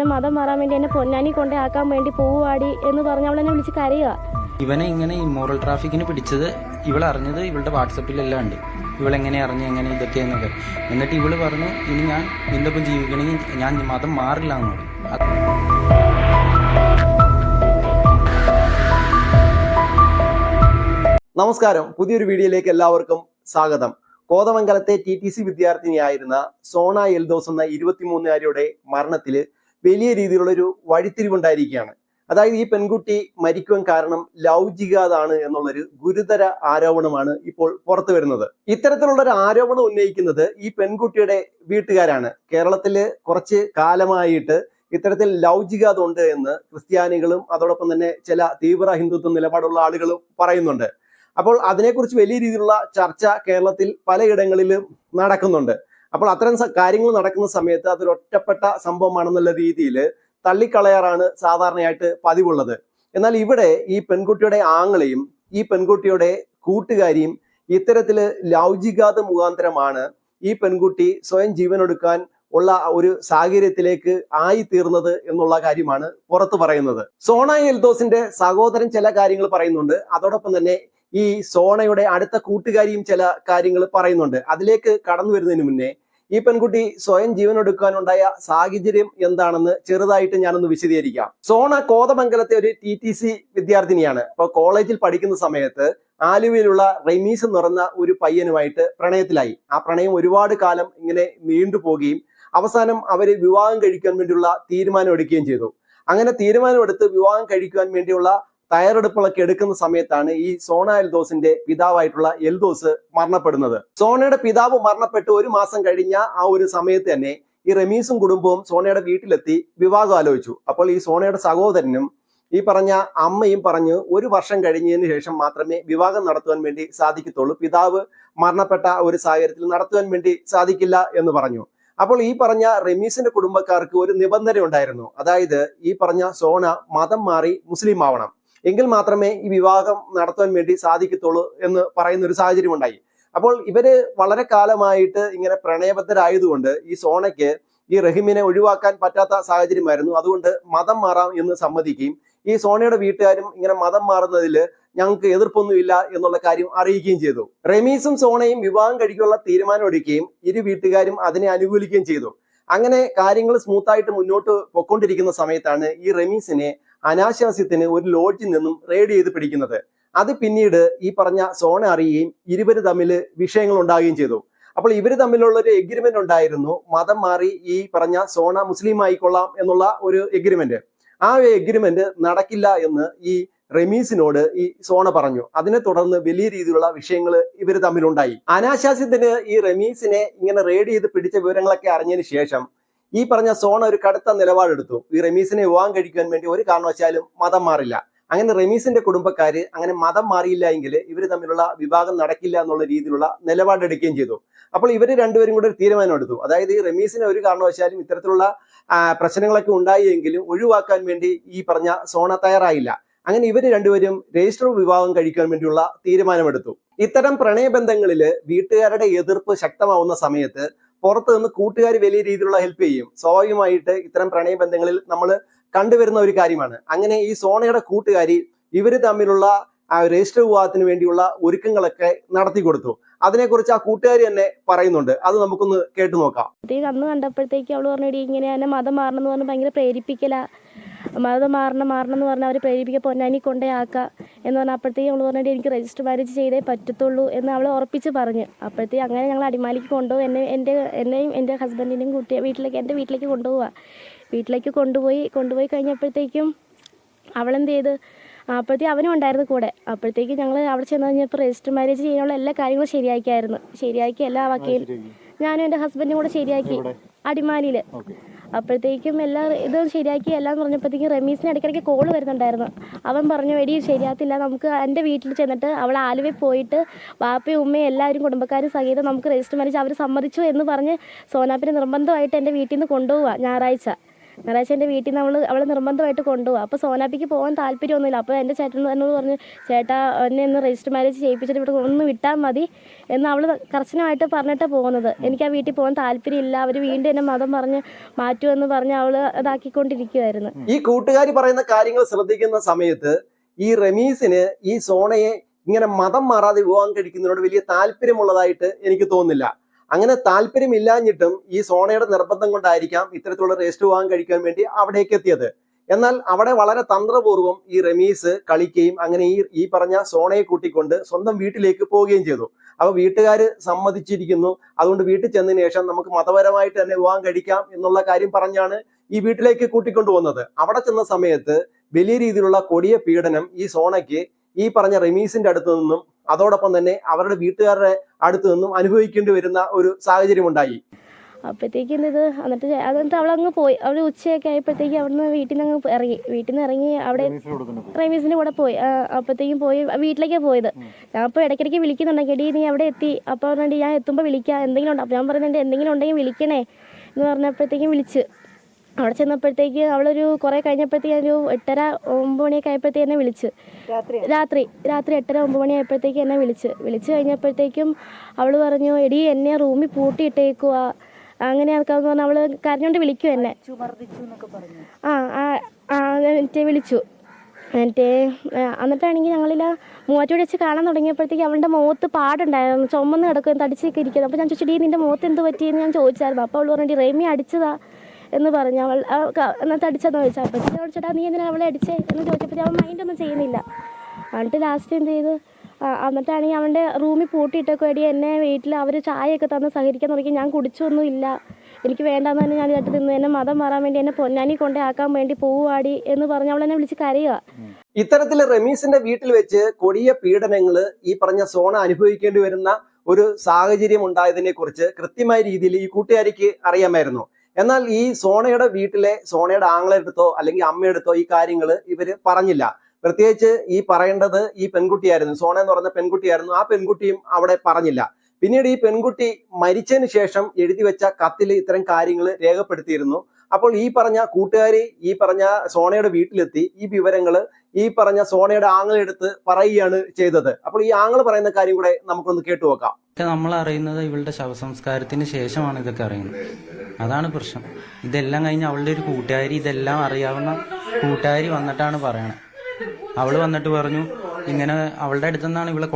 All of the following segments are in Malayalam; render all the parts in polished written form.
എൻ്റെ മതം മാറാൻ വേണ്ടി എന്നെ പൊന്നാനി കൊണ്ടേ ആക്കാൻ വേണ്ടി പോവുവാടി എന്ന് പറഞ്ഞ് അവളെന്നെ വിളിച്ച് കരയുക. ഇവനെ ഇങ്ങനെ ഇമ്മോറൽ ട്രാഫിക്കിന് പിടിച്ചത് ഇവളറിഞ്ഞത് ഇവളുടെ വാട്സപ്പിലെല്ലാം ഉണ്ട്. ഇവളെങ്ങനെ അറിഞ്ഞു എങ്ങനെ ഇതൊക്കെയെന്നൊക്കെ. എന്നിട്ട് ഇവള് പറഞ്ഞു ഇനി ഞാൻ നിന്റെ ഒപ്പം ജീവിക്കണമെങ്കിൽ ഞാൻ മതം മാറില്ല എന്ന് പറഞ്ഞു. നമസ്കാരം, പുതിയൊരു വീഡിയോയിലേക്ക് എല്ലാവർക്കും സ്വാഗതം. കോതമംഗലത്തെ TTC വിദ്യാർത്ഥിനിയായിരുന്ന സോണ എൽദോസ് എന്ന 23-കാരിയുടെ മരണത്തിൽ വലിയ രീതിയിലുള്ള ഒരു വഴിത്തിരിവുണ്ടായിരിക്കുകയാണ്. അതായത് ഈ പെൺകുട്ടി മരിക്കുവാൻ കാരണം ലവ് ജിഹാദാണ് എന്നുള്ളൊരു ഗുരുതര ആരോപണമാണ് ഇപ്പോൾ പുറത്തു വരുന്നത്. ഇത്തരത്തിലുള്ള ഒരു ആരോപണം ഉന്നയിക്കുന്നത് ഈ പെൺകുട്ടിയുടെ വീട്ടുകാരാണ്. കേരളത്തില് കുറച്ച് കാലമായിട്ട് ഇത്തരത്തിൽ ലവ് ജിഹാദ് ഉണ്ട് എന്ന് ക്രിസ്ത്യാനികളും അതോടൊപ്പം തന്നെ ചില തീവ്ര ഹിന്ദുത്വ നിലപാടുള്ള ആളുകളും പറയുന്നുണ്ട്. അപ്പോൾ അതിനെക്കുറിച്ച് വലിയ രീതിയിലുള്ള ചർച്ച കേരളത്തിൽ പലയിടങ്ങളിലും നടക്കുന്നുണ്ട്. അപ്പോൾ അത്തരം കാര്യങ്ങൾ നടക്കുന്ന സമയത്ത് അതൊരു ഒറ്റപ്പെട്ട സംഭവമാണെന്നുള്ള രീതിയിൽ തള്ളിക്കളയാറാണ് സാധാരണയായിട്ട് പതിവുള്ളത്. എന്നാൽ ഇവിടെ ഈ പെൺകുട്ടിയുടെ ആങ്ങളെയും ഈ പെൺകുട്ടിയുടെ കൂട്ടുകാരിയും ഇത്തരത്തില് ലവ് ജിഹാദ് മുഖാന്തരമാണ് ഈ പെൺകുട്ടി സ്വയം ജീവനൊടുക്കാൻ ഉള്ള ഒരു സാഹചര്യത്തിലേക്ക് ആയിത്തീർന്നത് എന്നുള്ള കാര്യമാണ് പുറത്തു പറയുന്നത്. സോണ എൽദോസിന്റെ സഹോദരൻ ചില കാര്യങ്ങൾ പറയുന്നുണ്ട്. അതോടൊപ്പം തന്നെ ഈ സോണയുടെ അടുത്ത കൂട്ടുകാരിയും ചില കാര്യങ്ങൾ പറയുന്നുണ്ട്. അതിലേക്ക് കടന്നു വരുന്നതിന് മുന്നേ ഈ പെൺകുട്ടി സ്വയം ജീവനൊടുക്കാനുണ്ടായ സാഹചര്യം എന്താണെന്ന് ചെറുതായിട്ട് ഞാനൊന്ന് വിശദീകരിക്കാം. സോണ കോതമംഗലത്തെ ഒരു TTC വിദ്യാർത്ഥിനിയാണ്. അപ്പൊ കോളേജിൽ പഠിക്കുന്ന സമയത്ത് ആലുവയിലുള്ള റെമീസ് എന്ന് പറഞ്ഞ ഒരു പയ്യനുമായിട്ട് പ്രണയത്തിലായി. ആ പ്രണയം ഒരുപാട് കാലം ഇങ്ങനെ നീണ്ടുപോകുകയും അവസാനം അവര് വിവാഹം കഴിക്കാൻ വേണ്ടിയുള്ള തീരുമാനം എടുക്കുകയും ചെയ്തു. അങ്ങനെ തീരുമാനമെടുത്ത് വിവാഹം കഴിക്കുവാൻ വേണ്ടിയുള്ള തയ്യാറെടുപ്പുകളൊക്കെ എടുക്കുന്ന സമയത്താണ് ഈ സോണ എൽദോസിന്റെ പിതാവായിട്ടുള്ള എൽദോസ് മരണപ്പെടുന്നത്. സോണയുടെ പിതാവ് മരണപ്പെട്ട് 1 മാസം കഴിഞ്ഞ ആ ഒരു സമയത്ത് തന്നെ ഈ റമീസും കുടുംബവും സോണയുടെ വീട്ടിലെത്തി വിവാഹം ആലോചിച്ചു. അപ്പോൾ ഈ സോണയുടെ സഹോദരനും ഈ പറഞ്ഞ അമ്മയും പറഞ്ഞു 1 വർഷം കഴിഞ്ഞതിന് ശേഷം മാത്രമേ വിവാഹം നടത്തുവാൻ വേണ്ടി സാധിക്കത്തുള്ളൂ, പിതാവ് മരണപ്പെട്ട ഒരു സാഹചര്യത്തിൽ നടത്തുവാൻ വേണ്ടി സാധിക്കില്ല എന്ന് പറഞ്ഞു. അപ്പോൾ ഈ പറഞ്ഞ റമീസിന്റെ കുടുംബക്കാർക്ക് ഒരു നിബന്ധന ഉണ്ടായിരുന്നു. അതായത് ഈ പറഞ്ഞ സോണ മതം മാറി മുസ്ലിം ആവണം, എങ്കിൽ മാത്രമേ ഈ വിവാഹം നടത്താൻ വേണ്ടി സാധിക്കത്തുള്ളൂ എന്ന് പറയുന്ന ഒരു സാഹചര്യം ഉണ്ടായി. അപ്പോൾ ഇവര് വളരെ കാലമായിട്ട് ഇങ്ങനെ പ്രണയബദ്ധരായതുകൊണ്ട് ഈ സോണയ്ക്ക് ഈ റഹീമിനെ ഒഴിവാക്കാൻ പറ്റാത്ത സാഹചര്യമായിരുന്നു. അതുകൊണ്ട് മതം മാറാം എന്ന് സമ്മതിക്കുകയും ഈ സോണയുടെ വീട്ടുകാരും ഇങ്ങനെ മതം മാറുന്നതിൽ ഞങ്ങൾക്ക് എതിർപ്പൊന്നുമില്ല എന്നുള്ള കാര്യം അറിയിക്കുകയും ചെയ്തു. റമീസും സോണയും വിവാഹം കഴിക്കാനുള്ള തീരുമാനം എടുക്കുകയും ഇരു വീട്ടുകാരും അതിനെ അനുകൂലിക്കുകയും ചെയ്തു. അങ്ങനെ കാര്യങ്ങൾ സ്മൂത്തായിട്ട് മുന്നോട്ട് പൊക്കൊണ്ടിരിക്കുന്ന സമയത്താണ് ഈ റമീസിനെ അനാശാസ്യത്തിന് ഒരു ലോഡ്ജിൽ നിന്നും റെയ്ഡ് ചെയ്ത് പിടിക്കുന്നത്. അത് പിന്നീട് ഈ പറഞ്ഞ സോണ അറിയുകയും ഇരുവര് തമ്മിൽ വിഷയങ്ങൾ ഉണ്ടാകുകയും ചെയ്തു. അപ്പോൾ ഇവര് തമ്മിലുള്ള ഒരു എഗ്രിമെന്റ് ഉണ്ടായിരുന്നു, മതം മാറി ഈ പറഞ്ഞ സോണ മുസ്ലിം ആയിക്കൊള്ളാം എന്നുള്ള ഒരു എഗ്രിമെന്റ്. ആ എഗ്രിമെന്റ് നടക്കില്ല എന്ന് ഈ റമീസിനോട് ഈ സോണ പറഞ്ഞു. അതിനെ തുടർന്ന് വലിയ രീതിയിലുള്ള വിഷയങ്ങൾ ഇവർ തമ്മിലുണ്ടായി. അനാശാസ്യത്തിന് ഈ റമീസിനെ ഇങ്ങനെ റെയ്ഡ് ചെയ്ത് പിടിച്ച വിവരങ്ങളൊക്കെ അറിഞ്ഞതിന് ശേഷം ഈ പറഞ്ഞ സോണ ഒരു കടുത്ത നിലപാടെടുത്തു. ഈ റമീസിനെ വിവാഹം കഴിക്കാൻ വേണ്ടി ഒരു കാരണവശാലും മതം മാറില്ല. അങ്ങനെ റമീസിന്റെ കുടുംബക്കാര് അങ്ങനെ മതം മാറിയില്ല എങ്കിൽ ഇവർ തമ്മിലുള്ള വിവാഹം നടക്കില്ല എന്നുള്ള രീതിയിലുള്ള നിലപാടെടുക്കുകയും ചെയ്തു. അപ്പോൾ ഇവര് രണ്ടുപേരും കൂടെ ഒരു തീരുമാനം എടുത്തു. അതായത് ഈ റമീസിനെ ഒരു കാരണവശാലും ഇത്തരത്തിലുള്ള പ്രശ്നങ്ങളൊക്കെ ഉണ്ടായെങ്കിലും ഒഴിവാക്കാൻ വേണ്ടി ഈ പറഞ്ഞ സോണ തയ്യാറായില്ല. അങ്ങനെ ഇവര് രണ്ടുപേരും രജിസ്റ്റർ വിവാഹം കഴിക്കാൻ വേണ്ടിയുള്ള തീരുമാനമെടുത്തു. ഇത്തരം പ്രണയബന്ധങ്ങളില് വീട്ടുകാരുടെ എതിർപ്പ് ശക്തമാവുന്ന സമയത്ത് പുറത്ത് നിന്ന് കൂട്ടുകാർ വലിയ രീതിയിലുള്ള ഹെൽപ്പ് ചെയ്യും. സ്വാഭാവികമായിട്ട് ഇത്തരം പ്രണയബന്ധങ്ങളിൽ നമ്മൾ കണ്ടുവരുന്ന ഒരു കാര്യമാണ്. അങ്ങനെ ഈ സോണയുടെ കൂട്ടുകാരി ഇവര് തമ്മിലുള്ള രജിസ്റ്റർ വിവാഹത്തിന് വേണ്ടിയുള്ള ഒരുക്കങ്ങളൊക്കെ നടത്തി കൊടുത്തു. അതിനെക്കുറിച്ച് ആ കൂട്ടുകാരി തന്നെ പറയുന്നുണ്ട്. അത് നമുക്കൊന്ന് കേട്ടു നോക്കാം. അന്ന് കണ്ടപ്പോഴത്തേക്ക് അവള് പറഞ്ഞു, ഇങ്ങനെ തന്നെ മതം മാറണം എന്ന് പറഞ്ഞ് ഭയങ്കര പ്രേരിപ്പിക്കല, മതം മാറണം എന്ന് പറഞ്ഞാൽ അവർ പ്രേരിപ്പിക്കുക, പൊന്നാനി കൊണ്ടേ ആക്കുക എന്ന് പറഞ്ഞാൽ അപ്പോഴത്തേക്കും അവൾ പറഞ്ഞിട്ട് എനിക്ക് രജിസ്റ്റർ മാരേജ് ചെയ്തേ പറ്റത്തുള്ളൂ എന്ന് അവൾ ഉറപ്പിച്ച് പറഞ്ഞ്. അപ്പോഴത്തേക്ക് അങ്ങനെ ഞങ്ങൾ അടിമാലിക്ക് കൊണ്ടുപോയി എന്നെയും എൻ്റെ ഹസ്ബൻഡിൻ്റെയും എൻ്റെ വീട്ടിലേക്ക് കൊണ്ടുപോവുക. വീട്ടിലേക്ക് കൊണ്ടുപോയി കഴിഞ്ഞപ്പോഴത്തേക്കും അവളെന്ത് ചെയ്ത്, അപ്പോഴത്തേക്കും അവനും ഉണ്ടായിരുന്നു കൂടെ. അപ്പോഴത്തേക്കും ഞങ്ങൾ അവിടെ ചെന്ന് കഴിഞ്ഞപ്പോൾ രജിസ്റ്റർ മാരേജ് ചെയ്യാനുള്ള എല്ലാ കാര്യങ്ങളും ശരിയാക്കി എല്ലാ വക്കീലും ഞാനും എൻ്റെ ഹസ്ബൻഡും കൂടെ ശരിയാക്കി അടിമാലിയിൽ. അപ്പോഴത്തേക്കും എല്ലാം ഇത് ശരിയാക്കി എല്ലാം പറഞ്ഞപ്പോഴത്തേക്കും റമീസിന് ഇടയ്ക്കിടയ്ക്ക് കോള് വരുന്നുണ്ടായിരുന്നു. അവൻ പറഞ്ഞു, എടി ശരിയാകത്തില്ല, നമുക്ക് എൻ്റെ വീട്ടിൽ ചെന്നിട്ട് അവൾ ആലുവയിൽ പോയിട്ട് വാപ്പയും ഉമ്മയും എല്ലാവരും കുടുംബക്കാരും സഹിതം നമുക്ക് രജിസ്റ്റർ മാരേജ് അവർ സമ്മതിച്ചു എന്ന് പറഞ്ഞ് സോനാപ്പിനെ നിർബന്ധമായിട്ട് എൻ്റെ വീട്ടിൽ നിന്ന് കൊണ്ടുപോവുക ഞായറാഴ്ച. ഞായറാഴ്ച എൻ്റെ വീട്ടിൽ നിന്ന് അവളെ നിർബന്ധമായിട്ട് കൊണ്ടുപോകും. അപ്പോൾ സോനാപ്പിക്ക് പോകാൻ താല്പര്യമൊന്നുമില്ല. അപ്പോൾ എൻ്റെ ചേട്ടൻ എന്നോട് പറഞ്ഞു, ചേട്ടാ എന്നെ ഒന്ന് രജിസ്റ്റർ മാരേജ് ചെയ്യിപ്പിച്ചിട്ട് ഇവിടെ ഒന്ന് വിട്ടാൽ മതി എന്ന് അവൾ കർശനമായിട്ട് പറഞ്ഞിട്ടാണ് പോകുന്നത്. എനിക്ക് ആ വീട്ടിൽ പോകാൻ താല്പര്യമില്ല, അവർ വീണ്ടും എന്നെ മതം പറഞ്ഞ് മാറ്റുമെന്ന് പറഞ്ഞ് അവൾ ഇതാക്കിക്കൊണ്ടിരിക്കുമായിരുന്നു. ഈ കൂട്ടുകാരി പറയുന്ന കാര്യങ്ങൾ ശ്രദ്ധിക്കുന്ന സമയത്ത് ഈ റമീസിന് ഈ സോണയെ ഇങ്ങനെ മതം മാറാതെ വിവാഹം കഴിക്കുന്നതിനോട് വലിയ താല്പര്യമുള്ളതായിട്ട് എനിക്ക് തോന്നുന്നില്ല. അങ്ങനെ താല്പര്യമില്ലാഞ്ഞിട്ടും ഈ സോണയുടെ നിർബന്ധം കൊണ്ടായിരിക്കാം ഇത്തരത്തിലുള്ള രജിസ്റ്റർ വിവാഹം കഴിക്കാൻ വേണ്ടി അവിടേക്ക് എത്തിയത്. എന്നാൽ അവിടെ വളരെ തന്ത്രപൂർവ്വം ഈ റമീസ് കളിക്കുകയും അങ്ങനെ ഈ പറഞ്ഞ സോണയെ കൂട്ടിക്കൊണ്ട് സ്വന്തം വീട്ടിലേക്ക് പോവുകയും ചെയ്തു. അപ്പോൾ വീട്ടുകാർ സമ്മതിച്ചിരിക്കുന്നു, അതുകൊണ്ട് വീട്ടിൽ ചെന്നതിന് ശേഷം നമുക്ക് മതപരമായിട്ട് തന്നെ വിവാഹം കഴിക്കാം എന്നുള്ള കാര്യം പറഞ്ഞാണ് ഈ വീട്ടിലേക്ക് കൂട്ടിക്കൊണ്ടുപോകുന്നത്. അവിടെ ചെന്ന സമയത്ത് വലിയ രീതിയിലുള്ള കൊടിയ പീഡനം ഈ സോണയ്ക്ക് ഈ പറഞ്ഞ റമീസിന്റെ അടുത്ത് നിന്നും അതോടൊപ്പം തന്നെ അവരുടെ വീട്ടുകാരുടെ അടുത്ത് നിന്നും അനുഭവിക്കേണ്ടി വരുന്ന ഒരു സാഹചര്യം ഉണ്ടായി. അപ്പോഴത്തേക്കും എന്നിട്ട് അവളങ്ങ് പോയി. അവൾ ഉച്ചയൊക്കെ ആയപ്പോഴത്തേക്കും അവിടുന്ന് വീട്ടിൽ നിന്ന് ഇറങ്ങി അവിടെ റമീസിൻ്റെ കൂടെ പോയി. അപ്പോഴത്തേക്കും പോയി വീട്ടിലേക്കാണ് പോയത്. ഞാൻ അപ്പോൾ ഇടയ്ക്കിടയ്ക്ക് വിളിക്കുന്നുണ്ടെങ്കിൽ എടി നീ അവിടെ എത്തി, അപ്പോൾ പറഞ്ഞിട്ട് ഞാൻ എത്തുമ്പോൾ വിളിക്കാം എന്തെങ്കിലും ഉണ്ട്. അപ്പോൾ ഞാൻ പറയുന്നുണ്ട് എന്തെങ്കിലും ഉണ്ടെങ്കിൽ വിളിക്കണേ എന്ന് പറഞ്ഞപ്പോഴത്തേക്കും വിളിച്ച് അവിടെ ചെന്നപ്പോഴത്തേക്ക് അവളൊരു കുറേ കഴിഞ്ഞപ്പോഴത്തേക്ക് ഒരു 8:30-9 മണിയൊക്കെ ആയപ്പോഴത്തേക്ക് എന്നെ വിളിച്ച് രാത്രി 8:30-9 മണി ആയപ്പോഴത്തേക്ക് എന്നെ വിളിച്ച് കഴിഞ്ഞപ്പോഴത്തേക്കും അവൾ പറഞ്ഞു, എടി എന്നെ റൂമിൽ പൂട്ടിയിട്ടേക്കുക അങ്ങനെ ആൾക്കാന്ന് പറഞ്ഞാൽ അവൾ കരഞ്ഞോണ്ട് വിളിക്കും എന്നെ. എന്നിട്ട് വിളിച്ചു. എന്നിട്ടാണെങ്കിൽ ഞങ്ങളില്ല മൂവാറ്റൂടെ വെച്ച് കാണാൻ തുടങ്ങിയപ്പോഴത്തേക്ക് അവളുടെ മുഖത്ത് പാടുണ്ടായിരുന്നു, ചുമന്ന് കിടക്കും, തടിച്ചൊക്കെ ഇരിക്കുന്നത്. അപ്പോൾ ഞാൻ ചോദിച്ചു, നിൻ്റെ മുഖത്ത് എന്ത് പറ്റിയെന്ന് ഞാൻ ചോദിച്ചായിരുന്നു. അപ്പോൾ അവൾ പറഞ്ഞു, റേമി അടിച്ചതാ എന്ന് പറഞ്ഞു. അവൾ എന്നിട്ട് അടിച്ചെന്ന് ചോദിച്ചാൽ അപ്പോഴത്തേക്ക് അവൾ ചേട്ടാ നീ എന്തിനാ അവളെ അടിച്ചേ എന്ന് ചോദിച്ചപ്പോഴത്തേക്ക് അവൾ മൈൻഡൊന്നും ചെയ്യുന്നില്ല. എന്നിട്ട് ലാസ്റ്റ് എന്ത് ചെയ്തു, എന്നിട്ടാണെങ്കിൽ അവൻ്റെ റൂമിൽ പൂട്ടിയിട്ടൊക്കെ എടി എന്നെ വീട്ടിൽ അവർ ചായയൊക്കെ തന്ന് സഹകരിക്കാൻ തുടങ്ങി. ഞാൻ കുടിച്ചൊന്നും ഇല്ല, എനിക്ക് വേണ്ടാന്ന് തന്നെ ഞാൻ ഇതായിട്ട് നിന്ന് എന്നെ മതം മാറാൻ വേണ്ടി എന്നെ പൊന്നാനി കൊണ്ടേ ആക്കാൻ വേണ്ടി പോവുവാടി എന്ന് പറഞ്ഞ് അവൾ എന്നെ വിളിച്ച് കരയുക. ഇത്തരത്തിൽ റമീസിന്റെ വീട്ടിൽ വെച്ച് കൊടിയ പീഡനങ്ങൾ ഈ പറഞ്ഞ സോണ അനുഭവിക്കേണ്ടി വരുന്ന ഒരു സാഹചര്യം ഉണ്ടായതിനെ കുറിച്ച് കൃത്യമായ രീതിയിൽ ഈ കൂട്ടുകാരിക്ക് അറിയാമായിരുന്നു. എന്നാൽ ഈ സോണയുടെ ആങ്ങളെടുത്തോ അല്ലെങ്കിൽ അമ്മയെടുത്തോ ഈ കാര്യങ്ങൾ ഇവര് പറഞ്ഞില്ല. പ്രത്യേകിച്ച് ഈ പറയേണ്ടത് ഈ പെൺകുട്ടിയായിരുന്നു, സോണ എന്ന് പറഞ്ഞ പെൺകുട്ടിയായിരുന്നു. ആ പെൺകുട്ടിയും അവിടെ പറഞ്ഞില്ല. പിന്നീട് ഈ പെൺകുട്ടി മരിച്ചതിന് ശേഷം എഴുതി വെച്ച കത്തിൽ ഇത്തരം കാര്യങ്ങൾ രേഖപ്പെടുത്തിയിരുന്നു. അപ്പോൾ ഈ പറഞ്ഞ കൂട്ടുകാരി ഈ പറഞ്ഞ സോണയുടെ വീട്ടിലെത്തി ഈ വിവരങ്ങൾ ഈ പറഞ്ഞ സോണയുടെ ആങ്ങളെടുത്ത് പറയുകയാണ് ചെയ്തത്. അപ്പോൾ ഈ ആങ്ങള് പറയുന്ന കാര്യം കൂടെ നമുക്കൊന്ന് കേട്ടു നോക്കാം. നമ്മൾ അറിയുന്നത് ഇവളുടെ ശവസംസ്കാരത്തിന് ശേഷമാണ് ഇതൊക്കെ അറിയുന്നത്. അതാണ് പ്രശ്നം. ഇതെല്ലാം കഴിഞ്ഞ് അവളുടെ ഒരു കൂട്ടുകാരി, ഇതെല്ലാം അറിയാവുന്ന കൂട്ടുകാരി വന്നിട്ടാണ് പറയണത്. അവൾ വന്നിട്ട് പറഞ്ഞു, ഇങ്ങനെ അവളുടെ അടുത്തു നിന്നാണ് ഇവളെ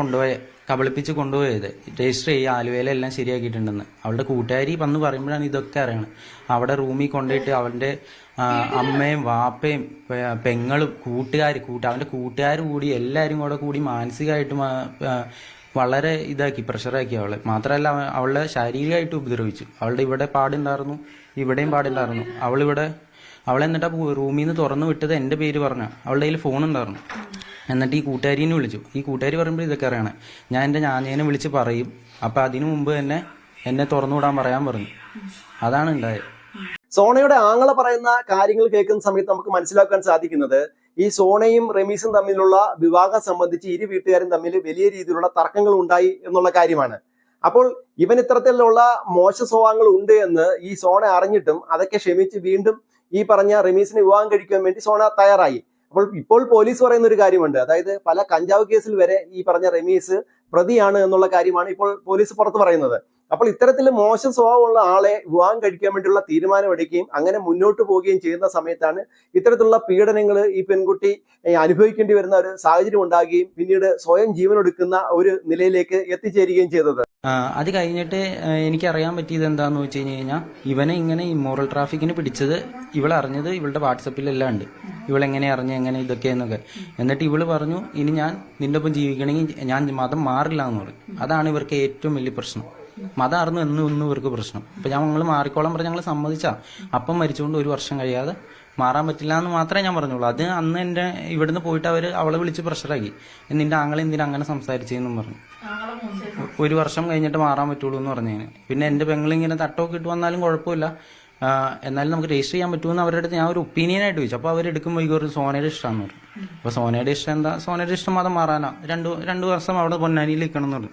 കബളിപ്പിച്ച് കൊണ്ടുപോയത്, രജിസ്റ്റർ ചെയ്യുക, ആലുവയിലെല്ലാം ശരിയാക്കിയിട്ടുണ്ടെന്ന്. അവളുടെ കൂട്ടുകാരി വന്ന് പറയുമ്പോഴാണ് ഇതൊക്കെ അറിയണം. അവിടെ റൂമിൽ കൊണ്ടുപോയിട്ട് അവൻ്റെ അമ്മയും വാപ്പയും പെങ്ങളും അവൻ്റെ കൂട്ടുകാർ കൂടി എല്ലാവരും കൂടി മാനസികമായിട്ട് വളരെ പ്രഷറാക്കി അവളെ. മാത്രമല്ല അവളെ ശാരീരികമായിട്ട് ഉപദ്രവിച്ചു. അവളുടെ ഇവിടെ പാടുണ്ടായിരുന്നു, ഇവിടെയും പാടുണ്ടായിരുന്നു. അവളെന്നിട്ട് റൂമിൽ നിന്ന് തുറന്നു വിട്ടത് എൻ്റെ പേര് പറഞ്ഞു. അവളുടെ കയ്യിൽ ഫോൺ ഉണ്ടായിരുന്നു. എന്നിട്ട് ഈ കൂട്ടുകാരിനെ വിളിച്ചു. ഈ കൂട്ടുകാരി പറയുമ്പോൾ ഇതൊക്കെ അറിയണേ. ഞാൻ എൻ്റെ ഞാനേനെ വിളിച്ച് പറയും. അപ്പം അതിനു മുമ്പ് തന്നെ എന്നെ തുറന്നു വിടാൻ പറയാൻ പറഞ്ഞു. അതാണ് ഉണ്ടായത്. സോണയുടെ ആങ്ങള പറയുന്ന കാര്യങ്ങൾ കേൾക്കുന്ന സമയത്ത് നമുക്ക് മനസ്സിലാക്കാൻ സാധിക്കുന്നത് ഈ സോണയും റമീസും തമ്മിലുള്ള വിവാഹം സംബന്ധിച്ച് ഇരു വീട്ടുകാരും തമ്മിൽ വലിയ രീതിയിലുള്ള തർക്കങ്ങൾ ഉണ്ടായി എന്നുള്ള കാര്യമാണ്. അപ്പോൾ ഇവൻ ഇത്തരത്തിലുള്ള മോശ സ്വഭാവങ്ങൾ ഉണ്ട് എന്ന് ഈ സോണ അറിഞ്ഞിട്ടും അതൊക്കെ ക്ഷമിച്ച് വീണ്ടും ഈ പറഞ്ഞ റമീസിനെ വിവാഹം കഴിക്കാൻ വേണ്ടി സോണ തയ്യാറായി. ഇപ്പോൾ പോലീസ് പറയുന്ന ഒരു കാര്യമുണ്ട്, അതായത് പല കഞ്ചാവ് കേസിൽ വരെ ഈ പറഞ്ഞ റമീസ് പ്രതിയാണ് എന്നുള്ള കാര്യമാണ് ഇപ്പോൾ പോലീസ് പുറത്ത് പറയുന്നത്. അപ്പോൾ ഇത്തരത്തിൽ മോശം സ്വഭാവമുള്ള ആളെ വിവാഹം കഴിക്കാൻ വേണ്ടിയുള്ള തീരുമാനം എടുക്കുകയും അങ്ങനെ മുന്നോട്ട് പോവുകയും ചെയ്യുന്ന സമയത്താണ് ഇത്തരത്തിലുള്ള പീഡനങ്ങൾ ഈ പെൺകുട്ടി അനുഭവിക്കേണ്ടി വരുന്ന ഒരു സാഹചര്യം ഉണ്ടാകുകയും പിന്നീട് സ്വയം ജീവനൊടുക്കുന്ന ഒരു നിലയിലേക്ക് എത്തിച്ചേരുകയും ചെയ്തത്. അത് കഴിഞ്ഞിട്ട് എനിക്കറിയാൻ പറ്റിയത് എന്താണെന്ന് വെച്ച് കഴിഞ്ഞാൽ ഇവനെ ഇങ്ങനെ ഇമ്മോറൽ ട്രാഫിക്കിന് പിടിച്ചത് ഇവളറിഞ്ഞത് ഇവളുടെ വാട്സപ്പിലെല്ലാം ഉണ്ട്. ഇവളെങ്ങനെ അറിഞ്ഞ് എങ്ങനെ ഇതൊക്കെയെന്നൊക്കെ. എന്നിട്ട് ഇവള് പറഞ്ഞു, ഇനി ഞാൻ നിന്റെ ഒപ്പം ജീവിക്കണമെങ്കിൽ ഞാൻ മതം മാറില്ല എന്ന് പറഞ്ഞു. അതാണ് ഇവർക്ക് ഏറ്റവും വലിയ പ്രശ്നം. മതം അറിഞ്ഞു എന്നും ഇവർക്ക് പ്രശ്നം. അപ്പം ഞങ്ങൾ മാറിക്കോളാൻ പറഞ്ഞ് ഞങ്ങൾ സമ്മതിച്ചാ. അപ്പം മരിച്ചുകൊണ്ട് 1 വർഷം കഴിയാതെ മാറാൻ പറ്റില്ല എന്ന് മാത്രമേ ഞാൻ പറഞ്ഞുള്ളൂ. അത് അന്ന് എൻ്റെ ഇവിടുന്ന് പോയിട്ട് അവളെ വിളിച്ച് പ്രഷറാക്കി. നിന്റെ ആങ്ങളെ എന്തിനാ അങ്ങനെ സംസാരിച്ചെന്നും പറഞ്ഞു. 1 വർഷം കഴിഞ്ഞിട്ട് മാറാൻ പറ്റുള്ളൂ എന്ന് പറഞ്ഞതിന്. പിന്നെ എൻ്റെ പെങ്ങളിങ്ങനെ തട്ടമൊക്കെ ഇട്ട് വന്നാലും കുഴപ്പമില്ല, എന്നാലും നമുക്ക് രജിസ്റ്റർ ചെയ്യാൻ പറ്റുമെന്ന് അവരുടെ അടുത്ത് ഞാൻ ഒരു ഒപ്പീനിയനായിട്ട് ചോദിച്ചു. അപ്പോൾ അവരെടുക്കുമ്പോൾ ഒരു സോനയുടെ ഇഷ്ടമാണെന്ന് പറഞ്ഞു. അപ്പോൾ സോനയുടെ ഇഷ്ടം എന്താ? സോനയുടെ ഇഷ്ടം മതം മാറാനാ. 2 വർഷം അവിടെ പൊന്നാനിയിൽ നിൽക്കണം എന്ന് പറഞ്ഞു.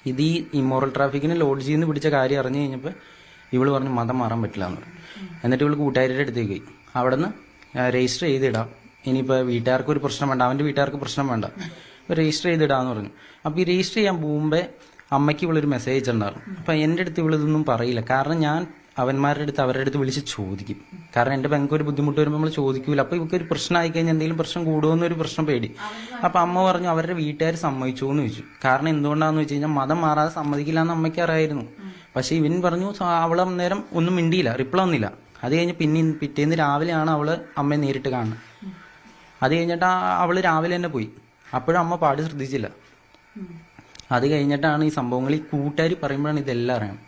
ഇത് ഈ ഇമ്മോറൽ ട്രാഫിക്കിന് ലോഡ്ജിൽ നിന്ന് പിടിച്ച കാര്യം അറിഞ്ഞു കഴിഞ്ഞപ്പോൾ ഇവള് പറഞ്ഞു മതം മാറാൻ പറ്റില്ല എന്ന് പറഞ്ഞു. എന്നിട്ട് ഇവള് കൂട്ടുകാരുടെ അടുത്തേക്ക് പോയി. അവിടെ നിന്ന് രജിസ്റ്റർ ചെയ്തിടാം, ഇനിയിപ്പോൾ വീട്ടുകാർക്ക് ഒരു പ്രശ്നം വേണ്ട, അവൻ്റെ വീട്ടുകാർക്ക് പ്രശ്നം വേണ്ട, രജിസ്റ്റർ ചെയ്തിടാന്ന് പറഞ്ഞു. അപ്പോൾ ഈ രജിസ്റ്റർ ചെയ്യാൻ പോകുമ്പോൾ അമ്മയ്ക്ക് ഇവളൊരു മെസ്സേജ് ഉണ്ടായിരുന്നു. അപ്പം എൻ്റെ അടുത്ത് ഇവളിതൊന്നും പറയില്ല, കാരണം ഞാൻ അവരുടെ അടുത്ത് വിളിച്ച് ചോദിക്കും. കാരണം എൻ്റെ പെങ്ങൾക്ക് ഒരു ബുദ്ധിമുട്ട് വരുമ്പോൾ നമ്മൾ ചോദിക്കൂല. അപ്പോൾ ഇവർക്ക് ഒരു പ്രശ്നം ആയിക്കഴിഞ്ഞാൽ എന്തെങ്കിലും പ്രശ്നം കൂടുമെന്നൊരു പ്രശ്നം പേടി. അപ്പം അമ്മ പറഞ്ഞു അവരുടെ വീട്ടുകാർ സമ്മതിച്ചു എന്ന് ചോദിച്ചു. കാരണം എന്തുകൊണ്ടാണെന്ന് വെച്ച് കഴിഞ്ഞാൽ മതം മാറാതെ സമ്മതിക്കില്ല എന്ന് അമ്മയ്ക്ക് അറിയായിരുന്നു. പക്ഷേ ഇവൻ പറഞ്ഞു, അവൾ അന്നേരം ഒന്നും മിണ്ടിയില്ല, റിപ്ലൈ ഒന്നുമില്ല. അത് കഴിഞ്ഞ് പിറ്റേന്ന് രാവിലെയാണ് അവൾ അമ്മയെ നേരിട്ട് കാണുന്നത്. അത് കഴിഞ്ഞിട്ട് അവൾ രാവിലെ തന്നെ പോയി. അപ്പോഴും അമ്മ പാടി ശ്രദ്ധിച്ചില്ല. അത് കഴിഞ്ഞിട്ടാണ് ഈ സംഭവങ്ങൾ ഈ കൂട്ടുകാർ പറയുമ്പോഴാണ് ഇതെല്ലാം അറിയണം.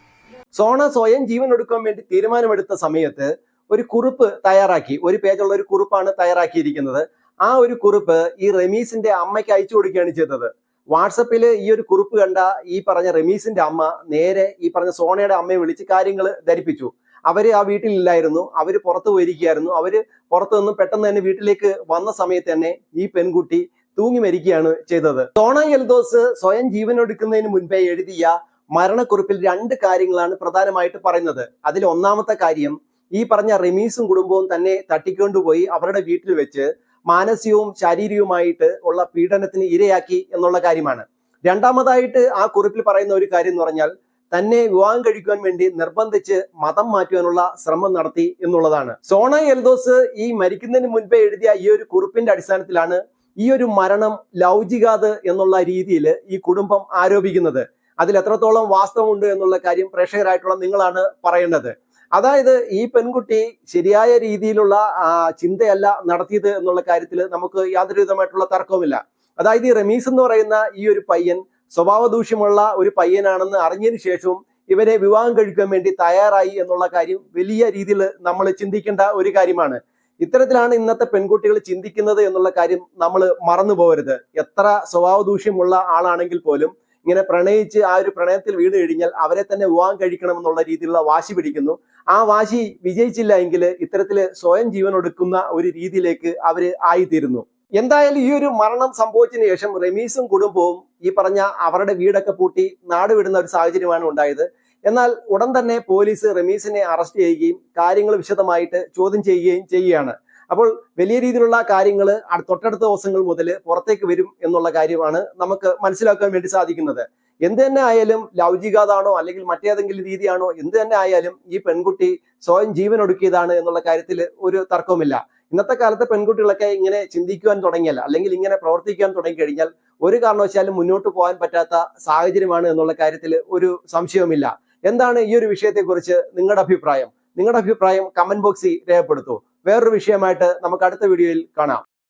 സോണ സ്വയം ജീവൻ എടുക്കാൻ വേണ്ടി തീരുമാനമെടുത്ത സമയത്ത് ഒരു കുറിപ്പ് തയ്യാറാക്കി, ഒരു പേജുള്ള ഒരു കുറിപ്പാണ് തയ്യാറാക്കിയിരിക്കുന്നത്. ആ ഒരു കുറിപ്പ് ഈ റമീസിന്റെ അമ്മയ്ക്ക് അയച്ചു കൊടുക്കുകയാണ് ചെയ്തത്. വാട്സപ്പിൽ ഈ ഒരു കുറിപ്പ് കണ്ട ഈ പറഞ്ഞ റമീസിന്റെ അമ്മ നേരെ ഈ പറഞ്ഞ സോണയുടെ അമ്മയെ വിളിച്ച് കാര്യങ്ങൾ ധരിപ്പിച്ചു. അവര് ആ വീട്ടിലില്ലായിരുന്നു, അവര് പുറത്തു പോയിരിക്കുകയായിരുന്നു. അവര് പുറത്തു നിന്നും പെട്ടെന്ന് തന്നെ വീട്ടിലേക്ക് വന്ന സമയത്ത് തന്നെ ഈ പെൺകുട്ടി തൂങ്ങി മരിക്കുകയാണ് ചെയ്തത്. സോണ എൽദോസ് സ്വയം ജീവനൊടുക്കുന്നതിന് മുൻപേ എഴുതിയ മരണക്കുറിപ്പിൽ 2 കാര്യങ്ങളാണ് പ്രധാനമായിട്ട് പറയുന്നത്. അതിൽ ഒന്നാമത്തെ കാര്യം ഈ പറഞ്ഞ റമീസും കുടുംബവും തന്നെ തട്ടിക്കൊണ്ടുപോയി അവരുടെ വീട്ടിൽ വെച്ച് മാനസികവും ശാരീരികവുമായിട്ട് ഉള്ള പീഡനത്തിന് ഇരയാക്കി എന്നുള്ള കാര്യമാണ്. രണ്ടാമതായിട്ട് ആ കുറിപ്പിൽ പറയുന്ന ഒരു കാര്യം എന്ന് പറഞ്ഞാൽ തന്നെ വിവാഹം കഴിക്കുവാൻ വേണ്ടി നിർബന്ധിച്ച് മതം മാറ്റുവാനുള്ള ശ്രമം നടത്തി എന്നുള്ളതാണ്. സോണ എൽദോസ് ഈ മരിക്കുന്നതിന് മുൻപേ എഴുതിയ ഈ ഒരു കുറിപ്പിന്റെ അടിസ്ഥാനത്തിലാണ് ഈ ഒരു മരണം ലൗകികാത് എന്നുള്ള രീതിയിൽ ഈ കുടുംബം ആരോപിക്കുന്നത്. അതിൽ എത്രത്തോളം വാസ്തവമുണ്ട് എന്നുള്ള കാര്യം പ്രേക്ഷകരായിട്ടുള്ള നിങ്ങളാണ് പറയേണ്ടത്. അതായത് ഈ പെൺകുട്ടി ശരിയായ രീതിയിലുള്ള ചിന്തയല്ല നടത്തിയത് എന്നുള്ള കാര്യത്തിൽ നമുക്ക് യാതൊരു വിധമായിട്ടുള്ള തർക്കവുമില്ല. അതായത് ഈ റമീസ് എന്ന് പറയുന്ന ഈ ഒരു പയ്യൻ സ്വഭാവ ദൂഷ്യമുള്ള ഒരു പയ്യനാണെന്ന് അറിഞ്ഞതിന് ശേഷവും ഇവരെ വിവാഹം കഴിക്കാൻ വേണ്ടി തയ്യാറായി എന്നുള്ള കാര്യം വലിയ രീതിയിൽ നമ്മൾ ചിന്തിക്കേണ്ട ഒരു കാര്യമാണ്. ഇത്തരത്തിലാണ് ഇന്നത്തെ പെൺകുട്ടികൾ ചിന്തിക്കുന്നത് എന്നുള്ള കാര്യം നമ്മൾ മറന്നു പോകരുത്. എത്ര സ്വഭാവ ദൂഷ്യമുള്ള ആളാണെങ്കിൽ പോലും ഇങ്ങനെ പ്രണയിച്ച് ആ ഒരു പ്രണയത്തിൽ വീണ് കഴിഞ്ഞാൽ അവരെ തന്നെ വിവാഹം കഴിക്കണമെന്നുള്ള രീതിയിലുള്ള വാശി പിടിക്കുന്നു. ആ വാശി വിജയിച്ചില്ല എങ്കിൽ ഇത്തരത്തില് സ്വയം ജീവൻ ഒടുക്കുന്ന ഒരു രീതിയിലേക്ക് അവര് ആയിത്തീരുന്നു. എന്തായാലും ഈ ഒരു മരണം സംഭവിച്ചതിന് ശേഷം റമീസും കുടുംബവും ഈ പറഞ്ഞ അവരുടെ വീടൊക്കെ പൂട്ടി നാട് വിടുന്ന ഒരു സാഹചര്യമാണ് ഉണ്ടായത്. എന്നാൽ ഉടൻ തന്നെ പോലീസ് റമീസിനെ അറസ്റ്റ് ചെയ്യുകയും കാര്യങ്ങൾ വിശദമായിട്ട് ചോദ്യം ചെയ്യുകയും ചെയ്യുകയാണ്. അപ്പോൾ വലിയ രീതിയിലുള്ള കാര്യങ്ങൾ തൊട്ടടുത്ത ദിവസങ്ങൾ മുതൽ പുറത്തേക്ക് വരും എന്നുള്ള കാര്യമാണ് നമുക്ക് മനസ്സിലാക്കാൻ വേണ്ടി സാധിക്കുന്നത്. എന്ത് തന്നെ ആയാലും ലൗകികതാണോ അല്ലെങ്കിൽ മറ്റേതെങ്കിലും രീതിയാണോ, എന്ത് തന്നെ ആയാലും ഈ പെൺകുട്ടി സ്വയം ജീവൻ ഒടുക്കിയതാണ് എന്നുള്ള കാര്യത്തിൽ ഒരു തർക്കവുമില്ല. ഇന്നത്തെ കാലത്തെ പെൺകുട്ടികളൊക്കെ ഇങ്ങനെ ചിന്തിക്കുവാൻ തുടങ്ങിയാൽ അല്ലെങ്കിൽ ഇങ്ങനെ പ്രവർത്തിക്കാൻ തുടങ്ങിക്കഴിഞ്ഞാൽ ഒരു കാരണവശാലും മുന്നോട്ട് പോകാൻ പറ്റാത്ത സാഹചര്യമാണ് എന്നുള്ള കാര്യത്തിൽ ഒരു സംശയവുമില്ല. എന്താണ് ഈ ഒരു വിഷയത്തെക്കുറിച്ച് നിങ്ങളുടെ അഭിപ്രായം? നിങ്ങളുടെ അഭിപ്രായം കമന്റ് ബോക്സിൽ രേഖപ്പെടുത്തൂ. വേറൊരു വിഷയമായിട്ട് നമുക്ക് അടുത്ത വീഡിയോയിൽ കാണാം.